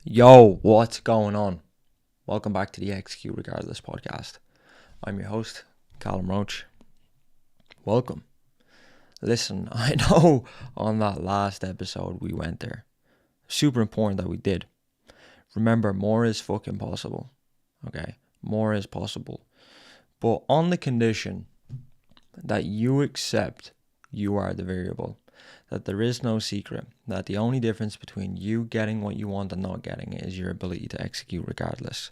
Yo, what's going on? Welcome back to the Execute Regardless podcast. I'm your host, Callum Roche. Welcome. Listen, I know on that last episode we went there. Super important that we did. Remember, more is fucking possible. Okay? More is possible. But on the condition that you accept you are the variable. That there is no secret, that the only difference between you getting what you want and not getting it is your ability to execute regardless.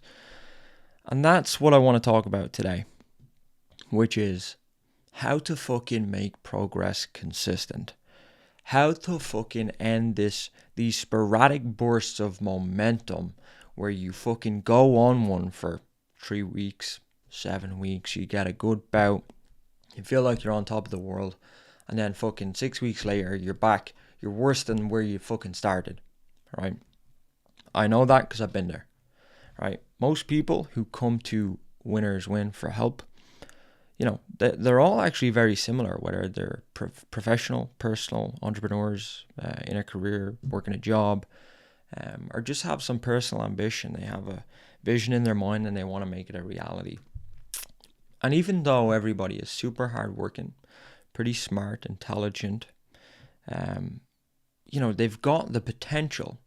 And that's what I want to talk about today, which is how to fucking make progress consistent. How to fucking end these sporadic bursts of momentum where you fucking go on one for 3 weeks, 7 weeks, you get a good bout, you feel like you're on top of the world, and then fucking 6 weeks later, you're back. You're worse than where you fucking started, right? I know that because I've been there, right? Most people who come to Winners Win for help, they're all actually very similar, whether they're professional, personal, entrepreneurs, in a career, working a job, or just have some personal ambition. They have a vision in their mind and they want to make it a reality. And even though everybody is super hardworking, pretty smart, intelligent, they've got the potential.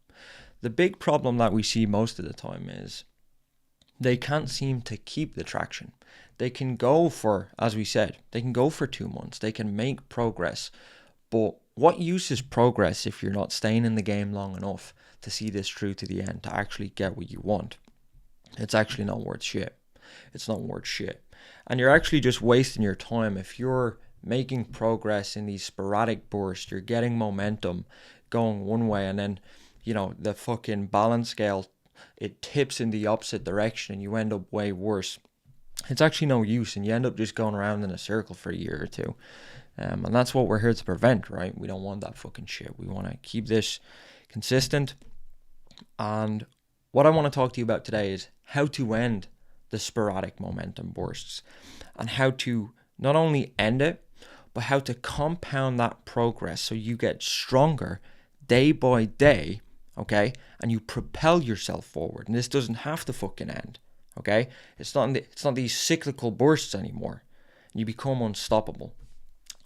The big problem that we see most of the time is they can't seem to keep the traction. They can go for, as we said, they can go for 2 months. They can make progress. But what use is progress if you're not staying in the game long enough to see this through to the end, to actually get what you want? It's actually not worth shit. It's not worth shit. And you're actually just wasting your time if you're making progress in these sporadic bursts. You're getting momentum going one way, and then the fucking balance scale, it tips in the opposite direction and you end up way worse. It's actually no use, and you end up just going around in a circle for a year or two, and that's what we're here to prevent, right? We don't want that fucking shit. We want to keep this consistent. And what I want to talk to you about today is how to end the sporadic momentum bursts, and how to not only end it, but how to compound that progress so you get stronger day by day, okay? And you propel yourself forward. And this doesn't have to fucking end, okay? It's not these cyclical bursts anymore. You become unstoppable.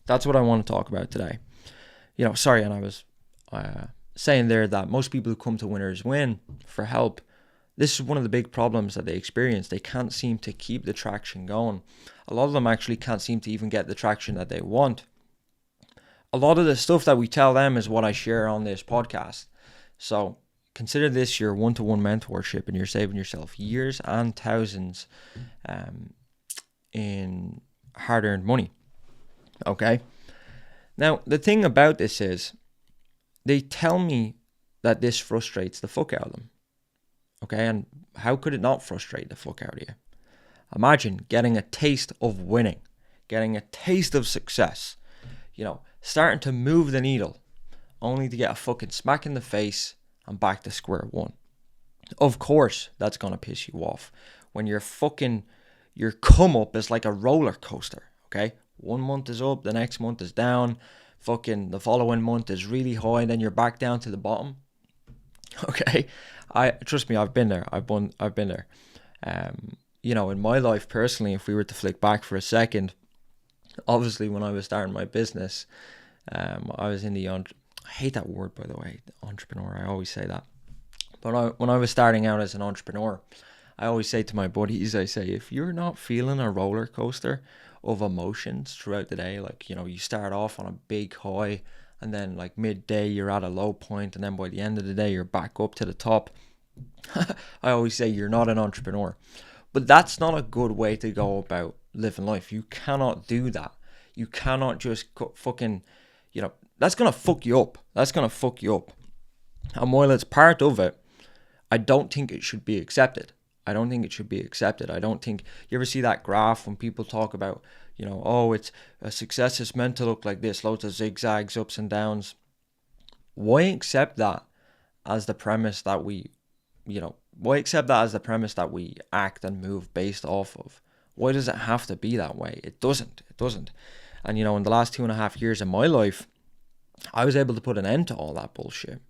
That's what I want to talk about today. And I was saying there that most people who come to Winners Win for help, this is one of the big problems that they experience. They can't seem to keep the traction going. A lot of them actually can't seem to even get the traction that they want. A lot of the stuff that we tell them is what I share on this podcast. So consider this your one-to-one mentorship, and you're saving yourself years and thousands in hard-earned money. Okay? Now, the thing about this is they tell me that this frustrates the fuck out of them. Okay, and how could it not frustrate the fuck out of you? Imagine getting a taste of winning, getting a taste of success, starting to move the needle, only to get a fucking smack in the face and back to square one. Of course, that's going to piss you off when your come up is like a roller coaster, okay? 1 month is up, the next month is down, fucking the following month is really high, then you're back down to the bottom. Okay, trust me, I've been there. I've been there. In my life personally, if we were to flick back for a second, obviously when I was starting my business, I was in I hate that word, by the way, entrepreneur. I always say that. But when I was starting out as an entrepreneur, I always say to my buddies, I say, if you're not feeling a roller coaster of emotions throughout the day, like, you start off on a big high, and then like midday you're at a low point, and then by the end of the day you're back up to the top. I always say you're not an entrepreneur. But that's not a good way to go about living life. You cannot do that. You cannot just fucking, that's going to fuck you up. That's going to fuck you up. And while it's part of it, I don't think it should be accepted. I don't think you ever see that graph when people talk about, it's a success is meant to look like this, loads of zigzags, ups and downs. Why accept that as the premise that we act and move based off of? Why does it have to be that way? It doesn't. And in the last 2.5 years of my life, I was able to put an end to all that bullshit.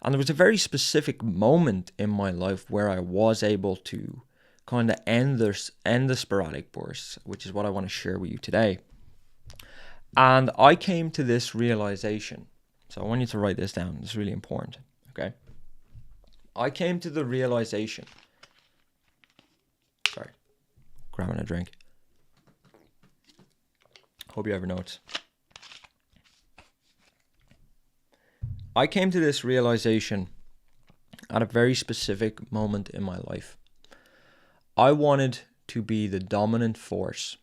And there was a very specific moment in my life where I was able to kind of end the sporadic bursts, which is what I want to share with you today. And I came to this realization. So I want you to write this down. It's really important. Okay. I came to the realization. Sorry. Grabbing a drink. Hope you have your notes. I came to this realization at a very specific moment in my life. I wanted to be the dominant force.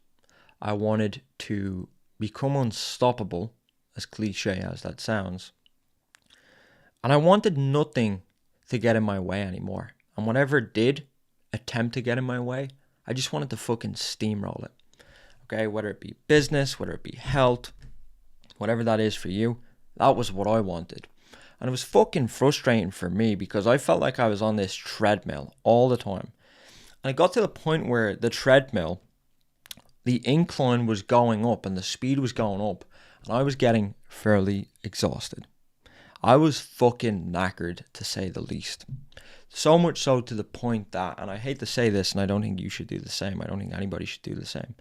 I wanted to become unstoppable, as cliche as that sounds. And I wanted nothing to get in my way anymore. And whatever did attempt to get in my way, I just wanted to fucking steamroll it. Okay, whether it be business, whether it be health, whatever that is for you, that was what I wanted. And it was fucking frustrating for me because I felt like I was on this treadmill all the time. And it got to the point where the treadmill, the incline was going up and the speed was going up. And I was getting fairly exhausted. I was fucking knackered, to say the least. So much so to the point that, and I hate to say this, and I don't think you should do the same. I don't think anybody should do the same.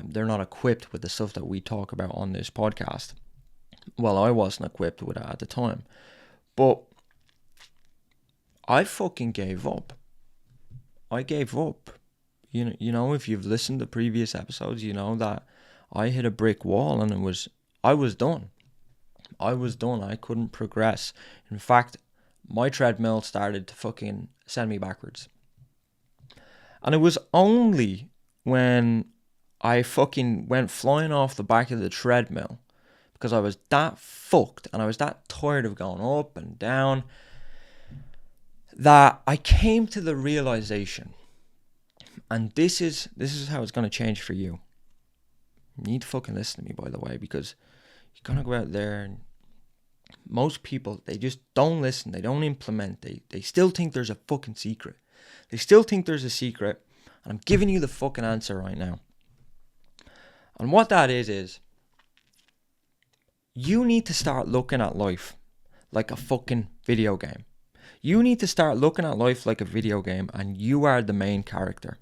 They're not equipped with the stuff that we talk about on this podcast. Well, I wasn't equipped with it at the time. But I fucking gave up. I gave up. You know, if you've listened to previous episodes, you know that I hit a brick wall and I was done. I was done. I couldn't progress. In fact, my treadmill started to fucking send me backwards. And it was only when I fucking went flying off the back of the treadmill, because I was that fucked and I was that tired of going up and down, that I came to the realization, and this is how it's going to change for you. You need to fucking listen to me, by the way, because you're going to go out there and most people, they just don't listen. They don't implement. They still think there's a fucking secret. They still think there's a secret, and I'm giving you the fucking answer right now. And what that is you need to start looking at life like a fucking video game. You need to start looking at life like a video game, and you are the main character.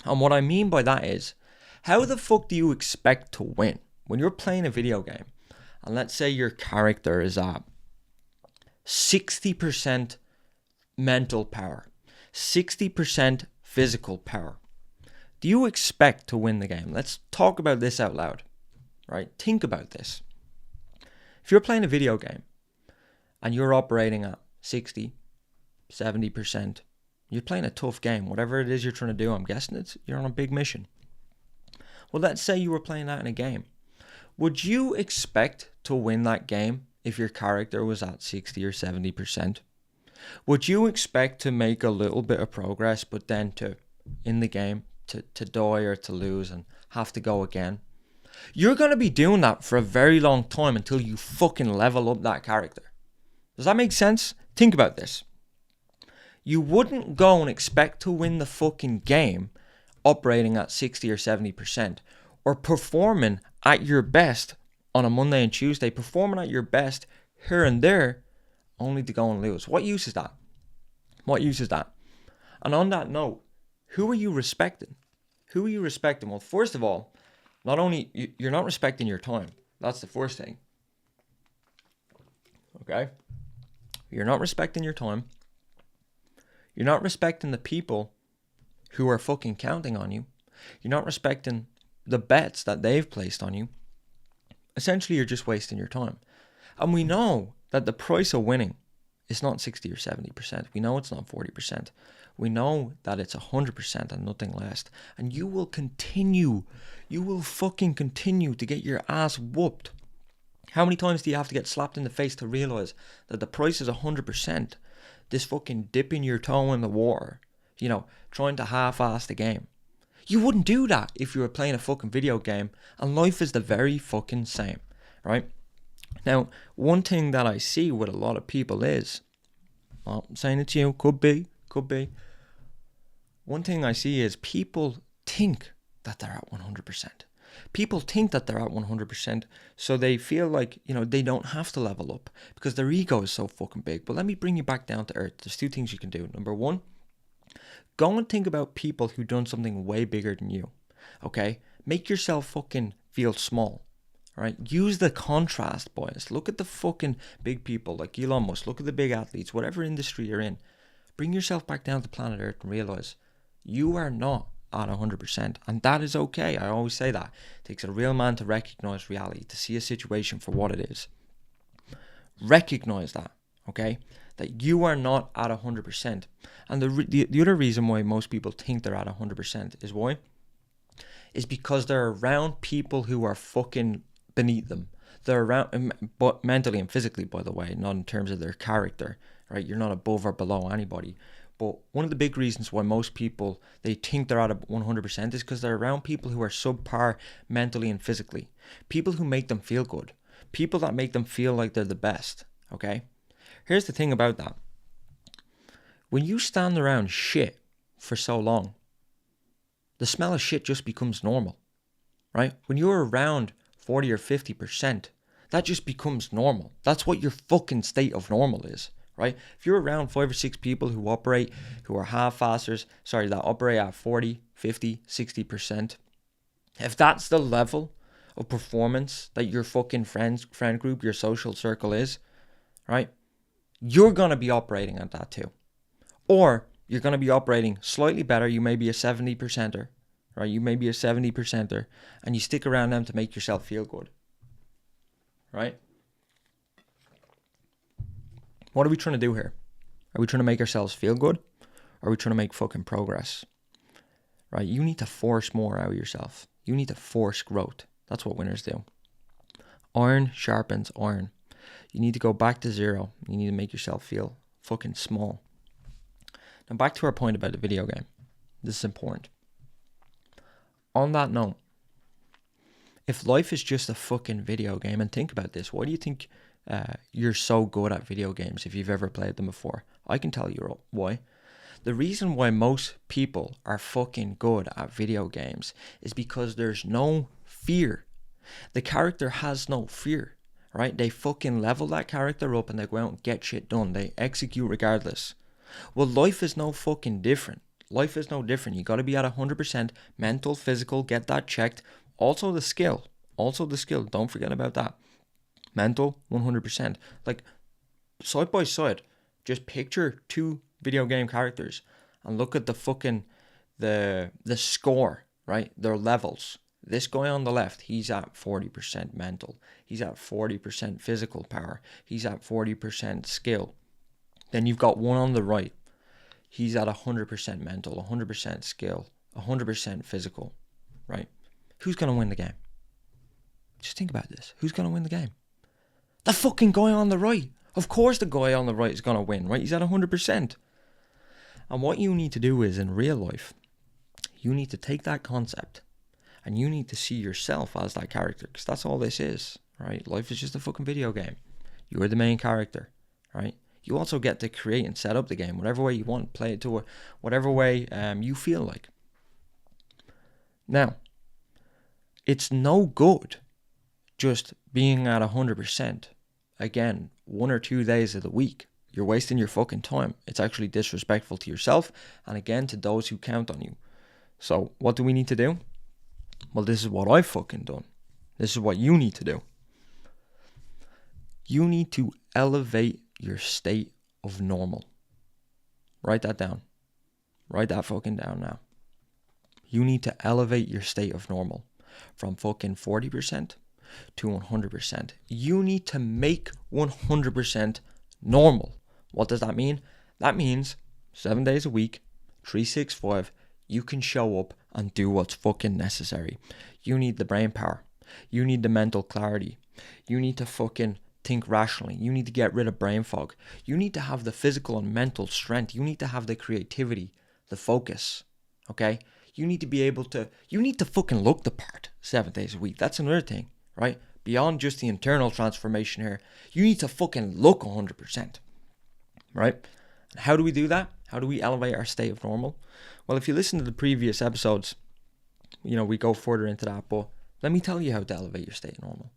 And what I mean by that is, how the fuck do you expect to win when you're playing a video game? And let's say your character is at 60% mental power, 60% physical power. Do you expect to win the game? Let's talk about this out loud, right? Think about this. If you're playing a video game and you're operating at 60, 70%, you're playing a tough game. Whatever it is you're trying to do, I'm guessing you're on a big mission. Well, let's say you were playing that in a game. Would you expect to win that game if your character was at 60 or 70%? Would you expect to make a little bit of progress, but then in the game, to die or to lose and have to go again? You're going to be doing that for a very long time until you fucking level up that character. Does that make sense? Think about this. You wouldn't go and expect to win the fucking game operating at 60 or 70% or performing at your best on a Monday and Tuesday, performing at your best here and there, only to go and lose. What use is that? What use is that? And on that note, who are you respecting? Who are you respecting? Well, first of all, not only you're not respecting your time. That's the first thing. Okay? You're not respecting your time. You're not respecting the people who are fucking counting on you. You're not respecting the bets that they've placed on you. Essentially, you're just wasting your time. And we know that the price of winning is not 60 or 70%. We know it's not 40%. We know that it's 100% and nothing less. And you will fucking continue to get your ass whooped. How many times do you have to get slapped in the face to realize that the price is 100%? This fucking dipping your toe in the water, trying to half-ass the game. You wouldn't do that if you were playing a fucking video game, and life is the very fucking same, right? Now, one thing that I see with a lot of people is, well, I'm saying it to you, could be. One thing I see is people think that they're at 100%. People think that they're at 100%, so they feel like, they don't have to level up because their ego is so fucking big. But let me bring you back down to earth. There's two things you can do. Number one, go and think about people who've done something way bigger than you, okay? Make yourself fucking feel small, right? Use the contrast, boys. Look at the fucking big people like Elon Musk. Look at the big athletes, whatever industry you're in. Bring yourself back down to planet Earth and realize you are not at 100%, and that is okay. I always say that. It takes a real man to recognize reality, to see a situation for what it is. Recognize that, okay? That you are not at 100%. And the other reason why most people think they're at 100% is why? Is because they're around people who are fucking beneath them. They're around, but mentally and physically, by the way, not in terms of their character, right? You're not above or below anybody. But one of the big reasons why most people, they think they're at 100% is because they're around people who are subpar mentally and physically. People who make them feel good. People that make them feel like they're the best, okay? Here's the thing about that. When you stand around shit for so long, the smell of shit just becomes normal, right? When you're around 40 or 50%, that just becomes normal. That's what your fucking state of normal is, right? If you're around 5 or 6 people who are half-fasters, that operate at 40, 50, 60%, if that's the level of performance that your fucking friend group, your social circle is, right? You're going to be operating at that too. Or you're going to be operating slightly better. You may be a 70%er, right? You may be a 70%er, and you stick around them to make yourself feel good, right? What are we trying to do here? Are we trying to make ourselves feel good? Or are we trying to make fucking progress? Right? You need to force more out of yourself. You need to force growth. That's what winners do. Iron sharpens iron. You need to go back to zero. You need to make yourself feel fucking small. Now back to our point about the video game. This is important. On that note, if life is just a fucking video game, and think about this, why do you think you're so good at video games if you've ever played them before? I can tell you why. The reason why most people are fucking good at video games is because there's no fear. The character has no fear, right? They fucking level that character up and they go out and get shit done. They execute regardless. Well, life is no fucking different. Life is no different. You got to be at 100% mental, physical, get that checked. Also the skill. Don't forget about that. Mental, 100%. Like, side by side, just picture 2 video game characters and look at the fucking, the score, right? Their levels. This guy on the left, he's at 40% mental. He's at 40% physical power. He's at 40% skill. Then you've got one on the right. He's at 100% mental, 100% skill, 100% physical, right? Who's going to win the game? Just think about this. Who's going to win the game? The fucking guy on the right. Of course the guy on the right is going to win, right? He's at 100%. And what you need to do is, in real life, you need to take that concept and you need to see yourself as that character, because that's all this is, right? Life is just a fucking video game. You're the main character, right? You also get to create and set up the game whatever way you want, play it to whatever way you feel like. Now, it's no good just being at 100%. Again, 1 or 2 days of the week. You're wasting your fucking time. It's actually disrespectful to yourself and again to those who count on you. So what do we need to do? Well, this is what I've fucking done. This is what you need to do. You need to elevate your state of normal. Write that down. Write that fucking down now. You need to elevate your state of normal from fucking 40% to 100%. You need to make 100% normal. What does that mean? That means 7 days a week, 365, you can show up and do what's fucking necessary. You need the brain power. You need the mental clarity. You need to fucking think rationally. You need to get rid of brain fog. You need to have the physical and mental strength. You need to have the creativity, the focus. Okay? You need to be able to, you need to fucking look the part 7 days a week. That's another thing, right? Beyond just the internal transformation here, you need to fucking look 100%, right? And how do we do that? How do we elevate our state of normal? Well, if you listen to the previous episodes, we go further into that, but Let me tell you how to elevate your state of normal.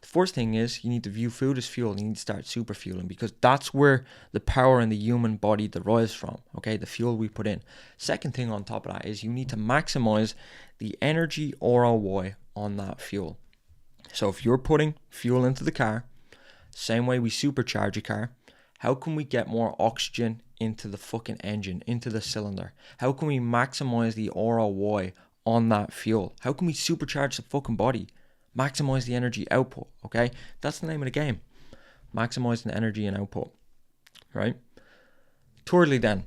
The first thing is you need to view food as fuel. You need to start super fueling, because that's where the power in the human body derives from, okay? The fuel we put in. Second thing on top of that is you need to maximize the energy ROI on that fuel. So if you're putting fuel into the car, same way we supercharge a car, how can we get more oxygen into the fucking engine, into the cylinder? How can we maximize the ROI on that fuel? How can we supercharge the fucking body? Maximize the energy output, okay? That's the name of the game. Maximizing the energy and output, right? Thirdly then,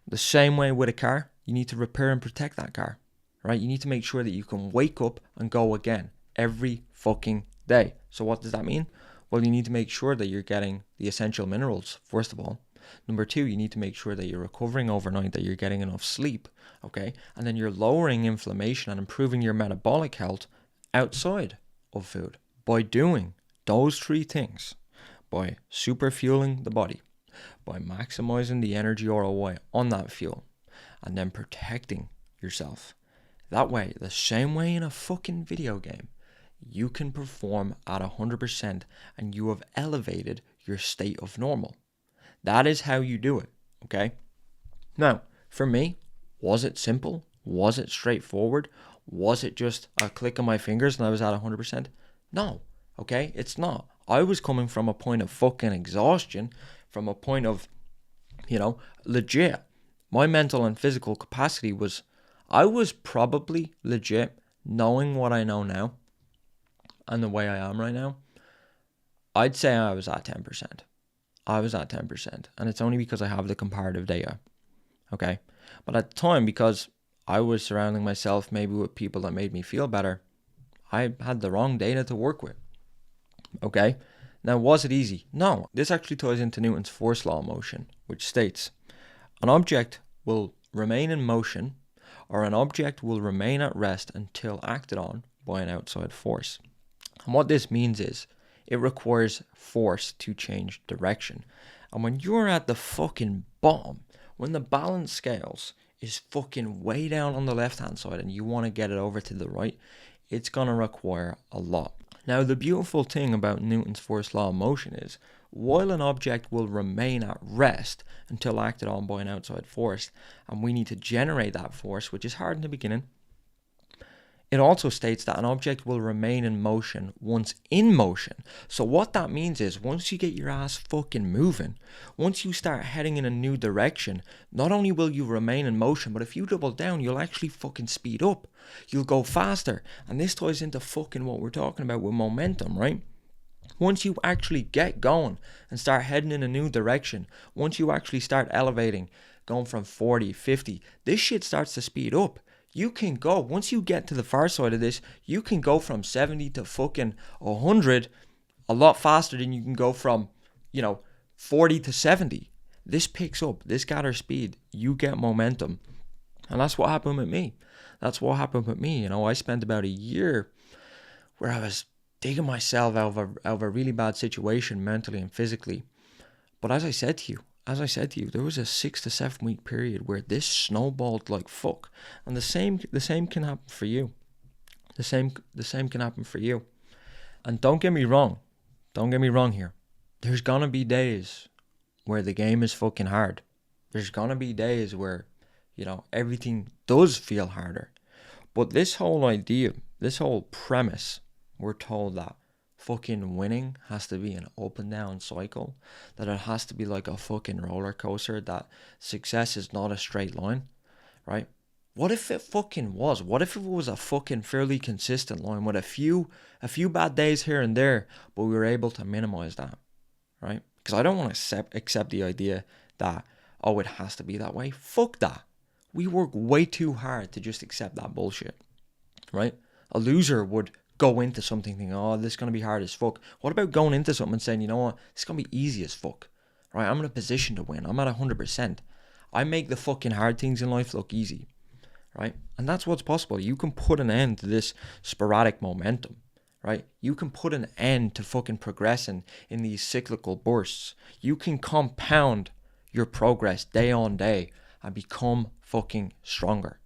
the same way with a car, you need to repair and protect that car, right? You need to make sure that you can wake up and go again every fucking day. So what does that mean? Well, you need to make sure that you're getting the essential minerals, first of all. Number two, you need to make sure that you're recovering overnight, that you're getting enough sleep, okay? And then you're lowering inflammation and improving your metabolic health outside of food by doing those three things: by super fueling the body, by maximizing the energy ROI on that fuel, and then protecting yourself. That way, the same way in a fucking video game, you can perform at 100% and you have elevated your state of normal. That is how you do it, okay? Now, for me, was it simple? Was it straightforward? Was it just a click of my fingers and I was at 100%? No, okay? It's not. I was coming from a point of fucking exhaustion, from a point of, legit. My mental and physical capacity was, I was probably legit, knowing what I know now and the way I am right now, I'd say I was at 10%. I was at 10%. And it's only because I have the comparative data, okay? But at the time, because I was surrounding myself maybe with people that made me feel better, I had the wrong data to work with. Okay? Now, was it easy? No. This actually ties into Newton's first law of motion, which states, an object will remain in motion, or an object will remain at rest until acted on by an outside force. And what this means is, it requires force to change direction. And when you're at the fucking bottom, when the balance scales is fucking way down on the left hand side and you want to get it over to the right, it's going to require a lot. Now, the beautiful thing about Newton's first law of motion is, while an object will remain at rest until acted on by an outside force, and we need to generate that force, which is hard in the beginning, it also states that an object will remain in motion once in motion. So what that means is, once you get your ass fucking moving, once you start heading in a new direction, not only will you remain in motion, but if you double down, you'll actually fucking speed up. You'll go faster. And this ties into fucking what we're talking about with momentum, right? Once you actually get going and start heading in a new direction, once you actually start elevating, going from 40, 50, this shit starts to speed up. You can go, once you get to the far side of this, you can go from 70 to fucking 100 a lot faster than you can go from, 40 to 70. This picks up, this gathers speed, you get momentum. And that's what happened with me. I spent about a year where I was digging myself out of a really bad situation mentally and physically. But as I said to you, there was a 6 to 7 week period where this snowballed like fuck. And the same can happen for you. The same can happen for you. And don't get me wrong here. There's gonna be days where the game is fucking hard. There's gonna be days where, everything does feel harder. But this whole idea, this whole premise, we're told that fucking winning has to be an up and down cycle, that it has to be like a fucking roller coaster, that success is not a straight line, right? What if it fucking was? What if it was a fucking fairly consistent line with a few bad days here and there, but we were able to minimize that, right? Because I don't want to accept the idea that, it has to be that way. Fuck that. We work way too hard to just accept that bullshit, right? A loser would go into something thinking, this is going to be hard as fuck. What about going into something and saying, you know what, it's going to be easy as fuck, right? I'm in a position to win. I'm at 100%. I make the fucking hard things in life look easy, right? And that's what's possible. You can put an end to this sporadic momentum, right? You can put an end to fucking progressing in these cyclical bursts. You can compound your progress day on day and become fucking stronger,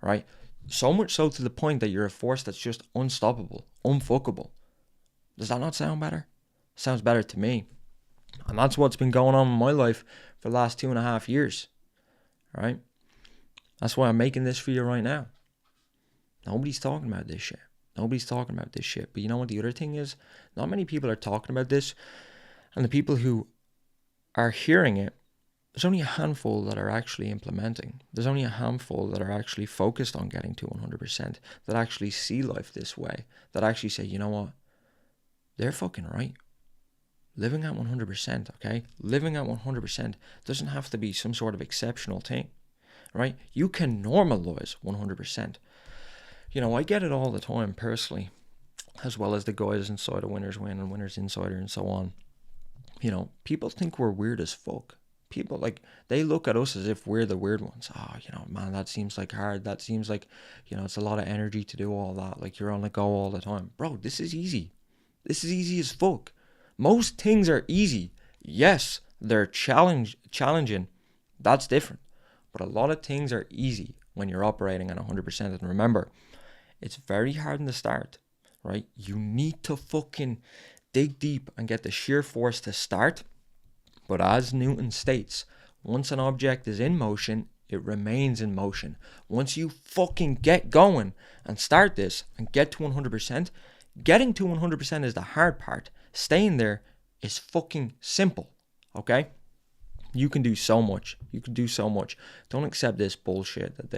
right? So much so to the point that you're a force that's just unstoppable, unfuckable. Does that not sound better? Sounds better to me. And that's what's been going on in my life for the last 2.5 years. Right? That's why I'm making this for you right now. Nobody's talking about this shit. Nobody's talking about this shit. But you know what the other thing is? Not many people are talking about this. And the people who are hearing it, there's only a handful that are actually implementing. There's only a handful that are actually focused on getting to 100%, that actually see life this way, that actually say, you know what? They're fucking right. Living at 100%, okay? Living at 100% doesn't have to be some sort of exceptional thing, right? You can normalize 100%. You know, I get it all the time personally, as well as the guys inside of Winners Win and Winners Insider and so on. You know, people think we're weird as fuck. People, like, they look at us as if we're the weird ones. Oh, you know, man, that seems like hard. That seems like, you know, it's a lot of energy to do all that. Like, you're on the go all the time. Bro, this is easy. This is easy as fuck. Most things are easy. Yes, they're challenging. That's different. But a lot of things are easy when you're operating at 100%. And remember, it's very hard in the start, right? You need to fucking dig deep and get the sheer force to start. But as Newton states, once an object is in motion, it remains in motion. Once you fucking get going and start this and get to 100%, getting to 100% is the hard part. Staying there is fucking simple, okay? You can do so much. You can do so much. Don't accept this bullshit that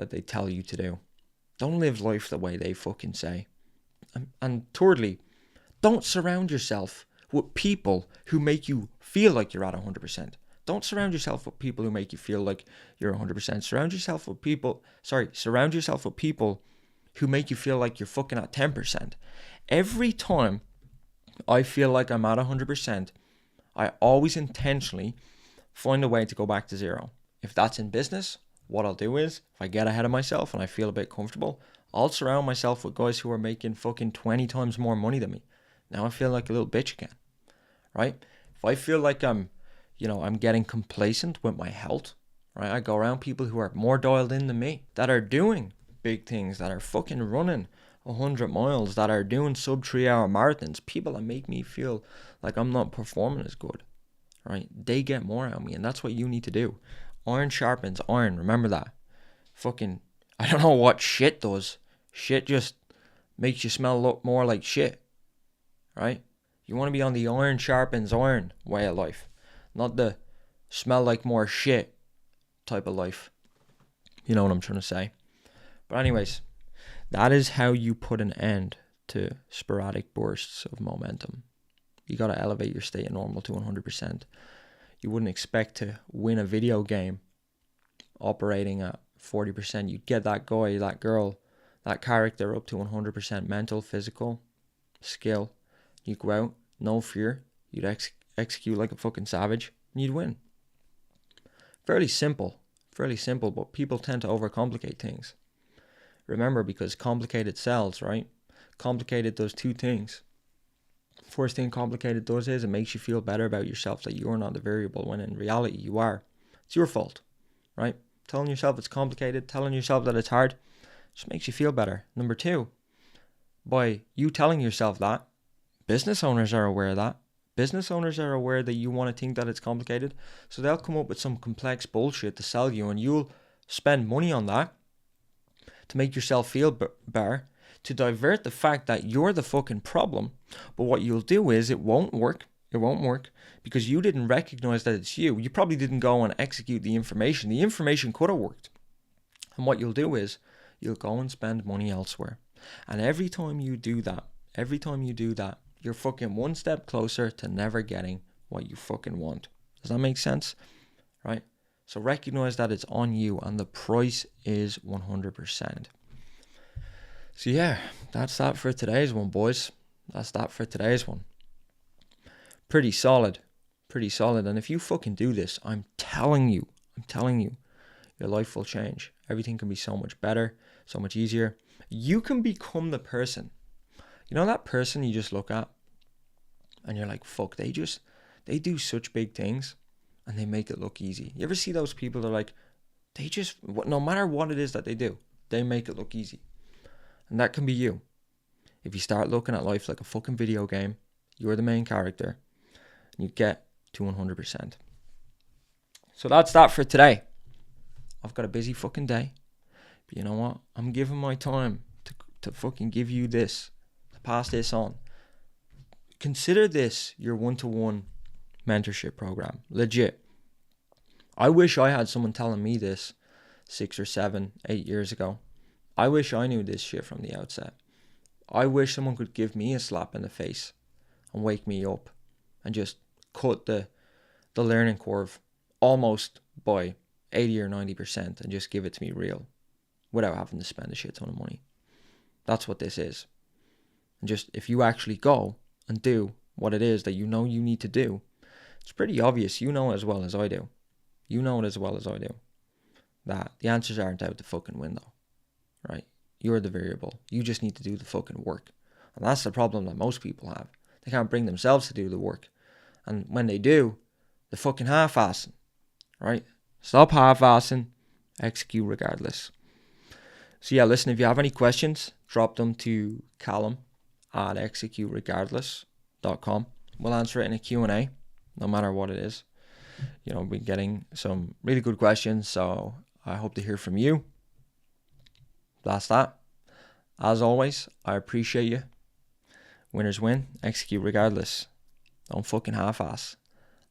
they tell you to do. Don't live life the way they fucking say. And thirdly, don't surround yourself with people who make you feel like you're at 100%. Don't surround yourself with people who make you feel like you're 100%. Surround yourself with people who make you feel like you're fucking at 10%. Every time I feel like I'm at 100%, I always intentionally find a way to go back to zero. If that's in business, what I'll do is, if I get ahead of myself and I feel a bit comfortable, I'll surround myself with guys who are making fucking 20 times more money than me. Now I feel like a little bitch again, right? If I feel like I'm getting complacent with my health, right? I go around people who are more dialed in than me, that are doing big things, that are fucking running 100 miles, that are doing sub 3 hour marathons, people that make me feel like I'm not performing as good, right? They get more out of me, and that's what you need to do. Iron sharpens iron, remember that. Fucking, I don't know what shit does. Shit just makes you smell look more like shit, right? You want to be on the iron sharpens iron way of life, not the smell like more shit type of life. You know what I'm trying to say. But anyways, that is how you put an end to sporadic bursts of momentum. You got to elevate your state of normal to 100%. You wouldn't expect to win a video game operating at 40%. You'd get that guy, that girl, that character up to 100% mental, physical, skill. You'd go out, no fear. You'd execute like a fucking savage, and you'd win. Fairly simple, but people tend to overcomplicate things. Remember, because complicated sells, right? Complicated does two things. First thing complicated does is it makes you feel better about yourself, that you're not the variable, when in reality you are. It's your fault, right? Telling yourself it's complicated, telling yourself that it's hard, just makes you feel better. Number two, by you telling yourself that, business owners are aware of that. Business owners are aware that you want to think that it's complicated, so they'll come up with some complex bullshit to sell you, and you'll spend money on that to make yourself feel better, to divert the fact that you're the fucking problem. But what you'll do is it won't work because you didn't recognize that it's you. You probably didn't go and execute the information. The information could have worked. And what you'll do is you'll go and spend money elsewhere. And every time you do that, you're fucking one step closer to never getting what you fucking want. Does that make sense? Right? So recognize that it's on you, and the price is 100%. So yeah, that's that for today's one, boys. That's that for today's one. Pretty solid. And if you fucking do this, I'm telling you, your life will change. Everything can be so much better, so much easier. You can become the person. You know that person you just look at and you're like, fuck, they do such big things and they make it look easy. You ever see those people that are like, no matter what it is that they do, They make it look easy. And that can be you. If you start looking at life like a fucking video game, you're the main character, and you get to 100%. So that's that for today. I've got a busy fucking day. But you know what? I'm giving my time to fucking give you this, to pass this on. Consider this your one-to-one mentorship program. Legit. I wish I had someone telling me this 6 or 7, 8 years ago. I wish I knew this shit from the outset. I wish someone could give me a slap in the face and wake me up and just cut the learning curve almost by 80 or 90% and just give it to me real without having to spend a shit ton of money. That's what this is. And just if you actually go and do what it is that you know you need to do, it's pretty obvious. You know it as well as I do. You know it as well as I do. That the answers aren't out the fucking window, right? You're the variable. You just need to do the fucking work. And that's the problem that most people have. They can't bring themselves to do the work. And when they do, they're fucking half-assing, right? Stop half-assing. Execute regardless. So yeah, listen, if you have any questions, drop them to Callum at executeregardless.com. We'll answer it in a Q&A, no matter what it is. You know, we're getting some really good questions, so I hope to hear from you. That's that. As always, I appreciate you. Winners win. Execute regardless. Don't fucking half-ass.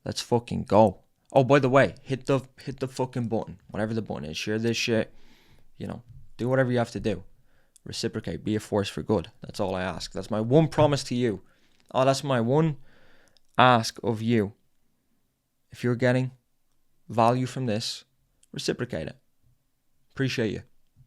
Let's fucking go. Oh, by the way, hit the fucking button. Whatever the button is. Share this shit. You know, do whatever you have to do. Reciprocate. Be a force for good. That's all I ask. That's my one promise to you. Oh, that's my one ask of you. If you're getting value from this, reciprocate it. Appreciate you.